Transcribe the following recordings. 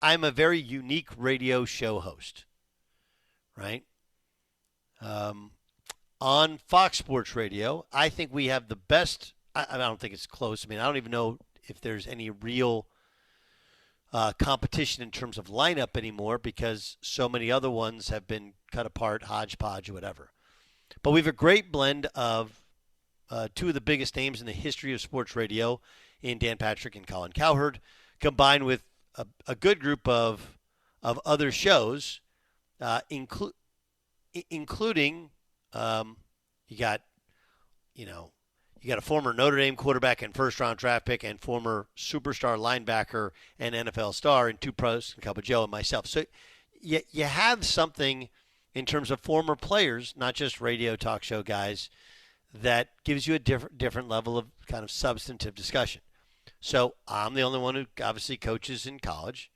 I'm a very unique radio show host, right? Um, on Fox Sports Radio, I think we have the best. I don't think it's close. I mean, I don't even know if there's any real competition in terms of lineup anymore because so many other ones have been cut apart, hodgepodge, or whatever. But we have a great blend of two of the biggest names in the history of sports radio in Dan Patrick and Colin Cowherd, combined with a good group of other shows, including you got you know you got a former Notre Dame quarterback and first round draft pick and former superstar linebacker and NFL star and two pros, Cup of Joe and myself. So you have something in terms of former players, not just radio talk show guys, that gives you a different level of kind of substantive discussion. So I'm the only one who obviously coaches in college.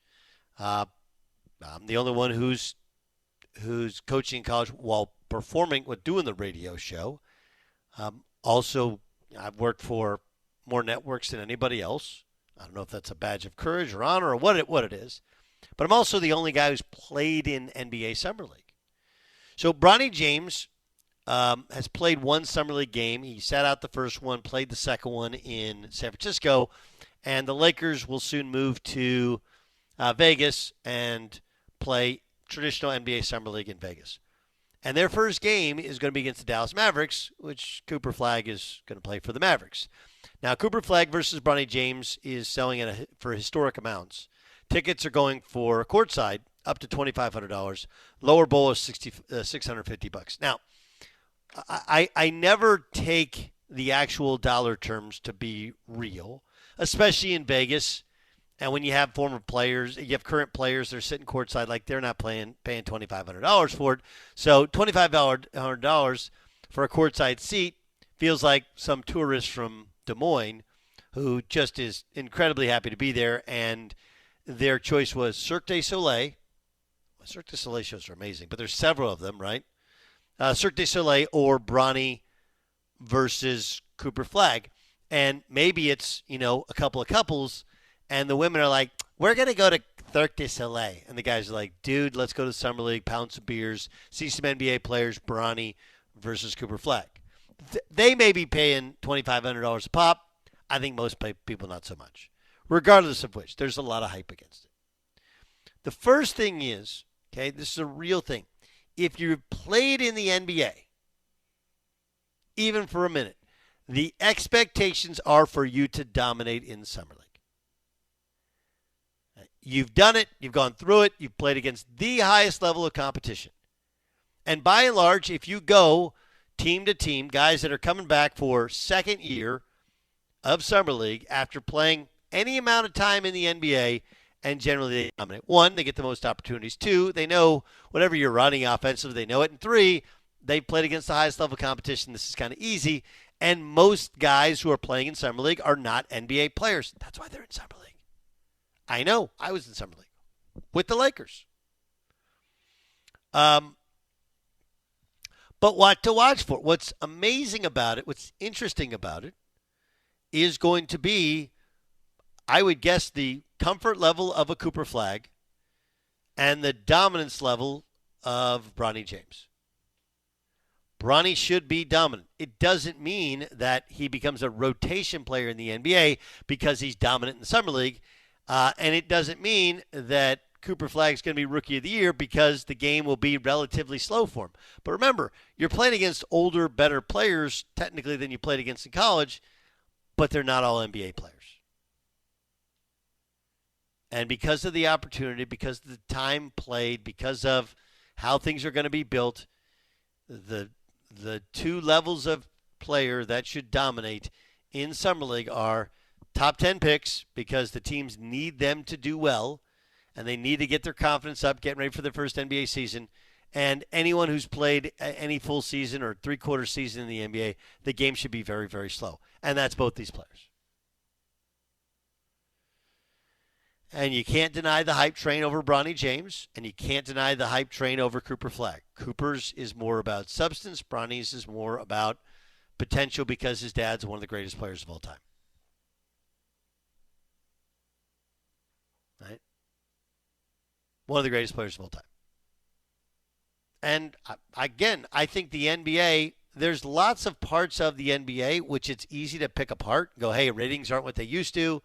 I'm the only one who's coaching in college while performing, with doing the radio show. Also, I've worked for more networks than anybody else. I don't know if that's a badge of courage or honor or what it is. But I'm also the only guy who's played in NBA Summer League. So Bronny James has played one Summer League game. He sat out the first one, played the second one in San Francisco, and the Lakers will soon move to Vegas and play traditional NBA Summer League in Vegas. And their first game is going to be against the Dallas Mavericks, which Cooper Flagg is going to play for the Mavericks. Now, Cooper Flagg versus Bronny James is selling for historic amounts. Tickets are going for courtside up to $2,500. Lower bowl is $650. Now, I never take the actual dollar terms to be real, especially in Vegas. And when you have former players, you have current players that are sitting courtside, like they're not paying $2,500 for it. So $2,500 for a courtside seat feels like some tourist from Des Moines who just is incredibly happy to be there. And their choice was Cirque du Soleil. Well, Cirque du Soleil shows are amazing, but there's several of them, right? Cirque du Soleil or Bronny versus Cooper Flagg. And maybe it's, a couple of couples. And the women are like, we're going to go to Cirque du Soleil. And the guys are like, dude, let's go to Summer League, pound some beers, see some NBA players, Bronny versus Cooper Flagg. They may be paying $2,500 a pop. I think most people not so much. Regardless of which, there's a lot of hype against it. The first thing is, okay, this is a real thing. If you've played in the NBA, even for a minute, the expectations are for you to dominate in Summer League. You've done it. You've gone through it. You've played against the highest level of competition. And by and large, if you go team to team, guys that are coming back for second year of Summer League after playing any amount of time in the NBA, and generally they dominate. One, they get the most opportunities. Two, they know whatever you're running offensively, they know it. And three, they've played against the highest level of competition. This is kind of easy. And most guys who are playing in Summer League are not NBA players. That's why they're in Summer League. I know. I was in Summer League with the Lakers. But what to watch for? What's amazing about it, what's interesting about it, is going to be, I would guess, the comfort level of a Cooper Flagg and the dominance level of Bronny James. Bronny should be dominant. It doesn't mean that he becomes a rotation player in the NBA because he's dominant in the Summer League. And it doesn't mean that Cooper Flagg is going to be Rookie of the Year because the game will be relatively slow for him. But remember, you're playing against older, better players, technically, than you played against in college, but they're not all NBA players. And because of the opportunity, because of the time played, because of how things are going to be built, the two levels of player that should dominate in Summer League are top 10 picks because the teams need them to do well, and they need to get their confidence up, getting ready for their first NBA season. And anyone who's played any full season or three-quarter season in the NBA, the game should be very, very slow. And that's both these players. And you can't deny the hype train over Bronny James, and you can't deny the hype train over Cooper Flagg. Cooper's is more about substance. Bronny's is more about potential because his dad's one of the greatest players of all time. Right? One of the greatest players of all time. And again, I think the NBA, there's lots of parts of the NBA which it's easy to pick apart. Go, hey, ratings aren't what they used to.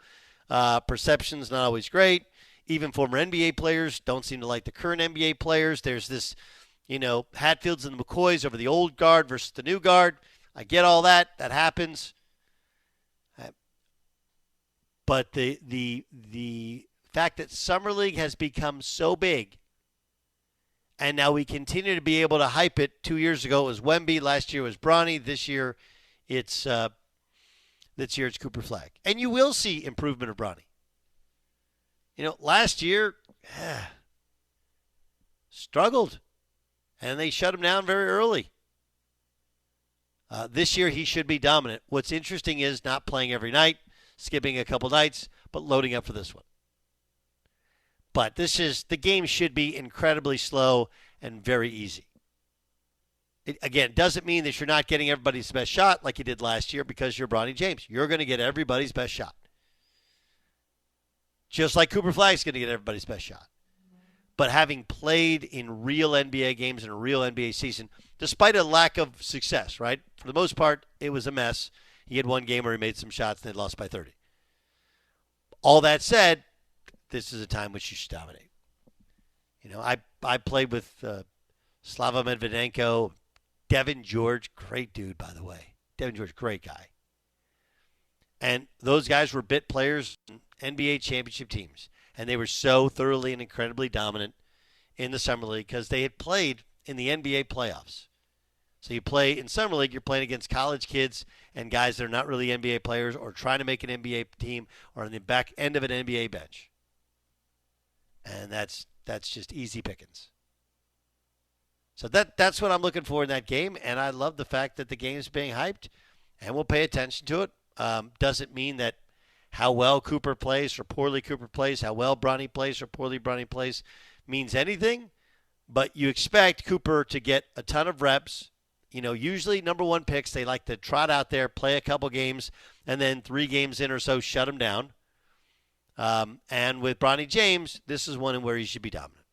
Perception's not always great. Even former NBA players don't seem to like the current NBA players. There's this, Hatfields and the McCoys over the old guard versus the new guard. I get all that. That happens. But the fact that Summer League has become so big, and now we continue to be able to hype it. 2 years ago it was Wemby. Last year was Bronny. This year it's Cooper Flagg. And you will see improvement of Bronny. Last year, struggled. And they shut him down very early. This year he should be dominant. What's interesting is not playing every night, skipping a couple nights, but loading up for this one. But the game should be incredibly slow and very easy. It, again, doesn't mean that you're not getting everybody's best shot like you did last year because you're Bronny James. You're going to get everybody's best shot. Just like Cooper Flagg's going to get everybody's best shot. But having played in real NBA games in a real NBA season, despite a lack of success, right? For the most part, it was a mess. He had one game where he made some shots and they lost by 30. All that said, this is a time which you should dominate. I played with Slava Medvedenko, Devin George, great dude, by the way. Devin George, great guy. And those guys were bit players in NBA championship teams. And they were so thoroughly and incredibly dominant in the Summer League because they had played in the NBA playoffs. So you play in Summer League, you're playing against college kids and guys that are not really NBA players or trying to make an NBA team or on the back end of an NBA bench. And that's just easy pickings. So that's what I'm looking for in that game, and I love the fact that the game's being hyped, and we'll pay attention to it. Doesn't mean that how well Cooper plays or poorly Cooper plays, how well Bronny plays or poorly Bronny plays means anything, but you expect Cooper to get a ton of reps. Usually number one picks, they like to trot out there, play a couple games, and then 3 games in or so, shut them down. And with Bronny James, this is one where he should be dominant.